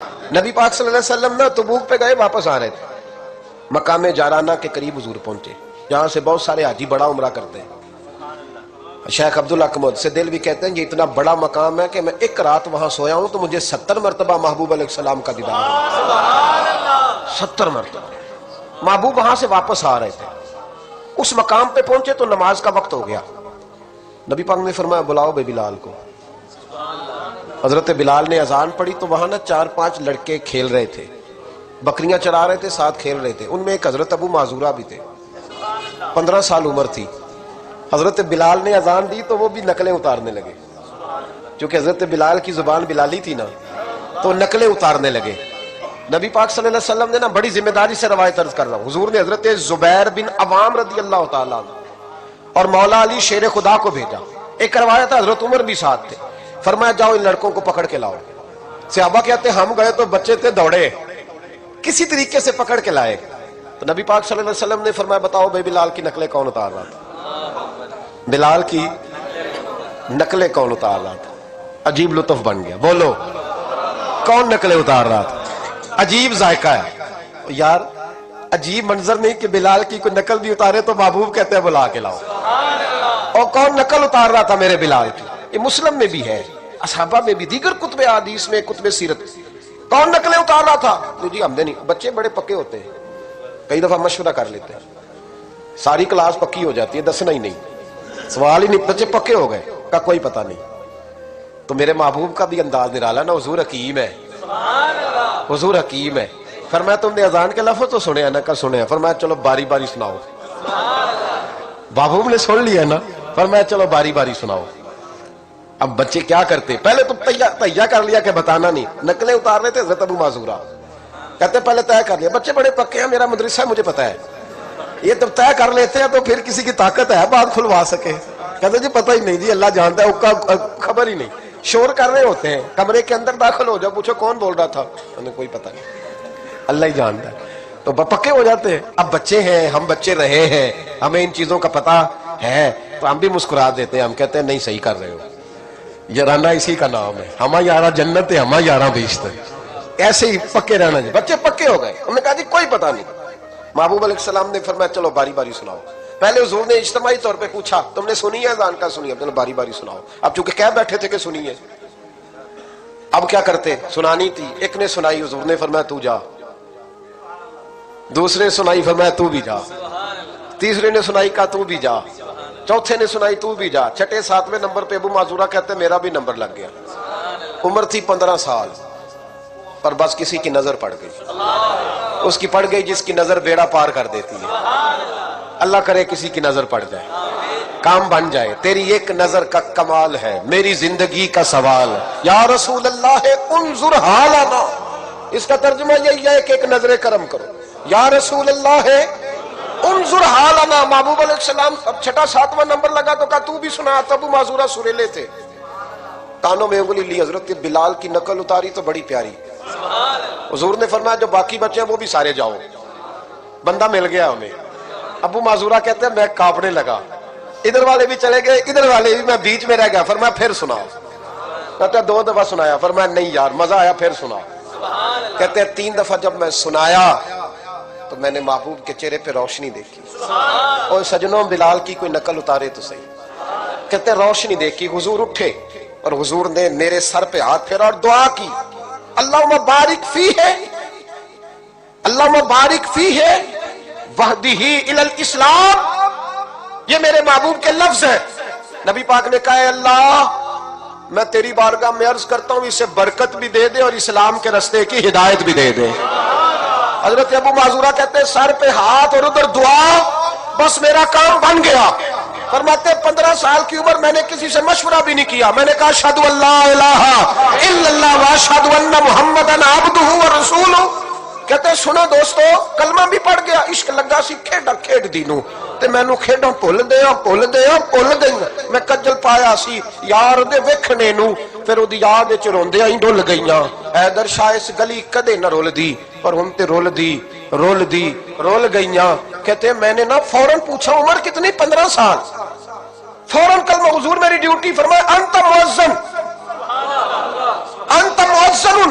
نبی پاک صلی اللہ علیہ وسلم نا تبوک پہ گئے، واپس آ رہے تھے، مقام جارانہ کے قریب حضور پہنچے، جہاں سے بہت سارے حاجی بڑا عمرہ کرتے ہیں۔ شیخ عبدالحق سے دل بھی کہتے ہیں یہ اتنا بڑا مقام ہے کہ میں ایک رات وہاں سویا ہوں تو مجھے 70 مرتبہ محبوب علیہ السلام کا دیدار ہوا۔ 70 مرتبہ محبوب وہاں سے واپس آ رہے تھے، اس مقام پہ پہنچے تو نماز کا وقت ہو گیا۔ نبی پاک نے فرمایا بلاؤ بے بلال کو۔ حضرت بلال نے اذان پڑھی تو وہاں نا 4-5 لڑکے کھیل رہے تھے، بکریاں چرا رہے تھے، ساتھ کھیل رہے تھے۔ ان میں ایک حضرت ابو معذورہ بھی تھے، 15 سال عمر تھی۔ حضرت بلال نے اذان دی تو وہ بھی نقلیں اتارنے لگے، چونکہ حضرت بلال کی زبان بلالی تھی نا، تو نقلیں اتارنے لگے۔ نبی پاک صلی اللہ علیہ وسلم نے نا بڑی ذمہ داری سے روایت عرض کر رہا ہوں، حضور نے حضرت زبیر بن عوام رضی اللہ تعالیٰ اور مولا علی شیر خدا کو بھیجا۔ ایک روایت ہے حضرت عمر بھی ساتھ تھے، فرمایا جاؤ ان لڑکوں کو پکڑ کے لاؤ۔ صحابہ کہتے ہم گئے تو بچے تھے، دوڑے، کسی طریقے سے پکڑ کے لائے۔ تو نبی پاک صلی اللہ علیہ وسلم نے فرمایا بتاؤ بھائی بلال کی نقلیں کون اتار رہا تھا؟ بلال کی نقلیں کون اتار رہا تھا؟ عجیب لطف بن گیا، بولو کون نقلیں اتار رہا تھا؟ عجیب ذائقہ ہے یار، عجیب منظر نہیں کہ بلال کی کوئی نقل بھی اتارے تو محبوب کہتے ہیں بلا کے لاؤ۔ اور کون نقل اتار رہا تھا میرے بلال کی؟ یہ مسلم میں بھی ہے، اصحابہ میں بھی، دیگر کتب حدیث میں، کتب سیرت۔ کون نقلیں اتار رہا تھا؟ جی ہم نے نہیں، بچے بڑے پکے ہوتے ہیں، کئی دفعہ مشورہ کر لیتے ہیں، ساری کلاس پکی ہو جاتی ہے، دسنا ہی نہیں، سوال ہی نہیں، بچے پکے ہو گئے کا کوئی پتہ نہیں۔ تو میرے محبوب کا بھی انداز نرالا نا، حضور حکیم ہے، حضور حکیم ہے۔ فرمایا تم نے اذان کے لفظ تو سنے ہیں نا؟ کا سنے ہیں۔ فرمایا چلو باری باری سناؤ۔ محبوب نے سن لیا نا، فرمایا چلو باری باری سناؤ۔ اب بچے کیا کرتے؟ پہلے تو تیار کر لیا کہ بتانا نہیں، نقلیں اتار رہے تھے حضرت ابو معذورہ، کہتے پہلے طے کر لیا، بچے بڑے پکے ہیں، میرا مدرسہ ہے مجھے پتا ہے، یہ جب طے کر لیتے ہیں تو پھر کسی کی طاقت ہے بات کھلوا سکے؟ کہتے جی پتہ ہی نہیں جی، اللہ جانتا ہے، اس کا خبر ہی نہیں، شور کر رہے ہوتے ہیں، کمرے کے اندر داخل ہو جاؤ، پوچھو کون بول رہا تھا، انہیں کوئی پتہ نہیں، اللہ ہی جانتا ہے، تو پکے ہو جاتے ہیں۔ اب بچے ہیں، ہم بچے رہے ہیں، ہمیں ان چیزوں کا پتہ ہے، تو ہم بھی مسکرا دیتے ہیں، ہم کہتے ہیں نہیں صحیح کر رہے ہو، یارانہ اسی کا نام ہے، ہما یارہ جنت ہے، ہما یارہ بیشت ہے، ایسے ہی پکے رہنا جی۔ بچے پکے ہو گئے، انہوں نے کہا جی کوئی پتہ نہیں۔ محبوب علیہ السلام نے فرمایا چلو باری باری سناؤ۔ پہلے حضور نے اجتماعی طور پہ پوچھا تم نے سنی ہے اذان کا؟ سنی ہے، چلو باری باری سناؤ۔ اب چونکہ کہہ بیٹھے تھے کہ سنی ہے، اب کیا کرتے؟ سنانی تھی۔ ایک نے سنائی، حضور نے فرمایا تو جا، دوسرے نے سنائی، فرمایا تو بھی جا، تیسرے نے سنائی، کہا تو بھی جا، چوتھے نے سنائی، تو بھی جا، چھٹے 7ویں نمبر پہ ابو معذورہ کہتے میرا بھی نمبر لگ گیا۔ عمر تھی 15 سال، پر بس کسی کی نظر پڑ گئی، اس کی پڑ گئی جس کی نظر بیڑا پار کر دیتی ہے۔ اللہ کرے کسی کی نظر پڑ جائے، کام بن جائے۔ تیری ایک نظر کا کمال ہے، میری زندگی کا سوال، یا رسول اللہ انظر حالنا، اس کا ترجمہ یہی ہے کہ ایک نظر کرم کرو، یا رسول اللہ انظر حالنا۔ محبوب علیہ السلام اب چھٹا 7واں نمبر لگا تو کہا تو بھی سنا۔ تب ابو معذورہ سریلے تھے، کانوں میں انگلی لی، حضرت بلال کی نقل اتاری تو بڑی پیاری۔ حضور نے فرمایا جو باقی بچے ہیں وہ بھی سارے جاؤ، بندہ مل گیا ہمیں۔ ابو معذورہ کہتے ہیں میں کانپنے لگا، ادھر والے بھی چلے گئے، ادھر والے بھی، میں بیچ میں رہ گیا۔ فرمایا پھر سناؤ، کہتے 2 دفعہ سنایا، فرمایا نہیں یار مزہ آیا، پھر سنا۔ کہتے 3 دفعہ جب میں سنایا تو میں نے محبوب کے چہرے پہ روشنی دیکھی۔ اور سجنوں بلال کی کوئی نقل اتارے تو صحیح، کہتے روشنی دیکھی، حضور اٹھے اور حضور نے میرے سر پہ ہاتھ پھیرا اور دعا کی، اللہم بارک فیہ، اللہم بارک فیہ وہدہ الی الاسلام۔ یہ میرے محبوب کے لفظ ہیں۔ نبی پاک نے کہا اے اللہ میں تیری بارگاہ میں عرض کرتا ہوں اسے برکت بھی دے دے اور اسلام کے راستے کی ہدایت بھی دے دے۔ حضرت ابو معذورہ کہتے سر پہ ہاتھ اور ادھر دعا، بس میرا کام بن گیا۔ فرماتے 15 سال کی عمر میں نے کسی سے مشورہ بھی نہیں کیا، میں نے کہا اشہد ان لا الہ الا اللہ واشہد ان محمدن عبدہ ورسولہ۔ کہتے سنو دوستو کلمہ بھی پڑھ گیا، عشق لگا سی کھیڈا کھیڈ دینوں تے مینوں کھیڈاں بھول گئی، میں کجل پایا سی یار دے ویکھنے نوں، پھر اودی یاد وچ روندیاں ہی ڈل گئیاں۔ حیدر شاہ اس گلی کدے نہ رول دی، پر ہن تے رول گئیاں۔ کہتے میں نے نا فوراً پوچھا عمر کتنی؟ 15 سال۔ فوراً کلمہ حضور میری ڈیوٹی، فرمایا انت مؤذن، انت مؤذن،